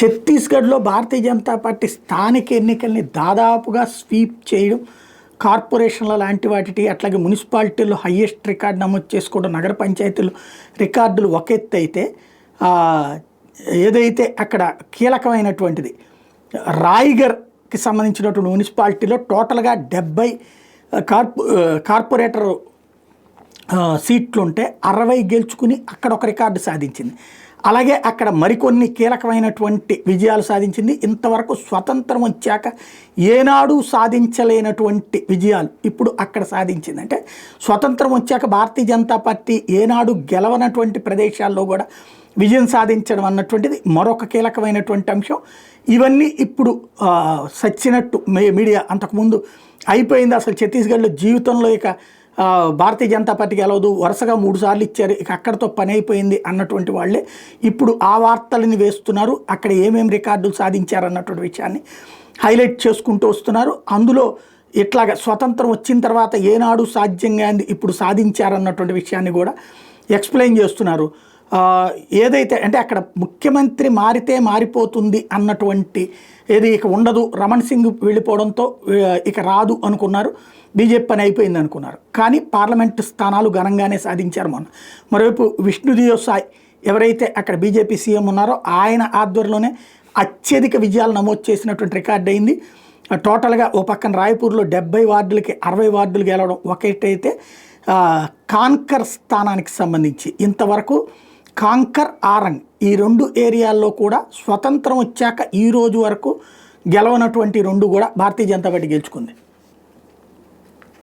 ఛత్తీస్గఢ్లో భారతీయ జనతా పార్టీ స్థానిక ఎన్నికల్ని దాదాపుగా స్వీప్ చేయడం, కార్పొరేషన్ల లాంటి వాటి అట్లాగే మున్సిపాలిటీల్లో హయ్యెస్ట్ రికార్డు నమోదు చేసుకోవడం, నగర పంచాయతీలు రికార్డులు ఒక ఎత్తు అయితే ఏదైతే అక్కడ కీలకమైనటువంటిది రాయ్గర్కి సంబంధించినటువంటి మున్సిపాలిటీలో టోటల్గా 70 కార్పొరేటర్ సీట్లుంటే 60 గెలుచుకుని అక్కడ ఒక రికార్డు సాధించింది. అలాగే అక్కడ మరికొన్ని కీలకమైనటువంటి విజయాలు సాధించింది. ఇంతవరకు స్వతంత్రం వచ్చాక ఏనాడు సాధించలేనటువంటి విజయాలు ఇప్పుడు అక్కడ సాధించింది. అంటే స్వతంత్రం వచ్చాక భారతీయ జనతా పార్టీ ఏనాడు గెలవనటువంటి ప్రదేశాల్లో కూడా విజయం సాధించడం అన్నటువంటిది మరొక కీలకమైనటువంటి అంశం. ఇవన్నీ ఇప్పుడు సచ్చినట్టు మీడియా అంతకుముందు అయిపోయింది, అసలు ఛత్తీస్గఢ్లో జీవితంలో ఇక భారతీయ జనతా పార్టీకి గెలవదు, వరుసగా 3 సార్లు ఇచ్చారు, ఇక అక్కడితో పని అయిపోయింది అన్నటువంటి వాళ్ళే ఇప్పుడు ఆ వార్తలని వేస్తున్నారు. అక్కడ ఏమేమి రికార్డులు సాధించారన్నటువంటి విషయాన్ని హైలైట్ చేసుకుంటూ వస్తున్నారు. అందులో ఇట్లాగా స్వతంత్రం వచ్చిన తర్వాత ఏనాడు సాధ్యంగా ఇప్పుడు సాధించారన్నటువంటి విషయాన్ని కూడా ఎక్స్ప్లెయిన్ చేస్తున్నారు. ఏదైతే అంటే అక్కడ ముఖ్యమంత్రి మారితే మారిపోతుంది అన్నటువంటి ఏది ఇక ఉండదు, రమణ్ సింగ్ వెళ్ళిపోవడంతో ఇక రాదు అనుకున్నారు, బీజేపీ పని అయిపోయింది అనుకున్నారు. కానీ పార్లమెంటు స్థానాలు ఘనంగానే సాధించారు మొన్న. మరోవైపు విష్ణుదేవ్ సాయ్ ఎవరైతే అక్కడ బీజేపీ సీఎం ఉన్నారో ఆయన ఆధ్వర్యంలోనే అత్యధిక విజయాలు నమోదు చేసినటువంటి రికార్డు అయింది. టోటల్గా ఓ పక్కన రాయ్పూర్లో 70 వార్డులకి 60 వార్డులు గెలవడం ఒకటైతే, కాన్కర్ స్థానానికి సంబంధించి ఇంతవరకు కాంకర్, ఆరంగ్ ఈ 2 ఏరియాల్లో కూడా స్వతంత్రం వచ్చాక ఈ రోజు వరకు గెలవనటువంటి 2 కూడా భారతీయ జనతా పార్టీ గెలుచుకుంది.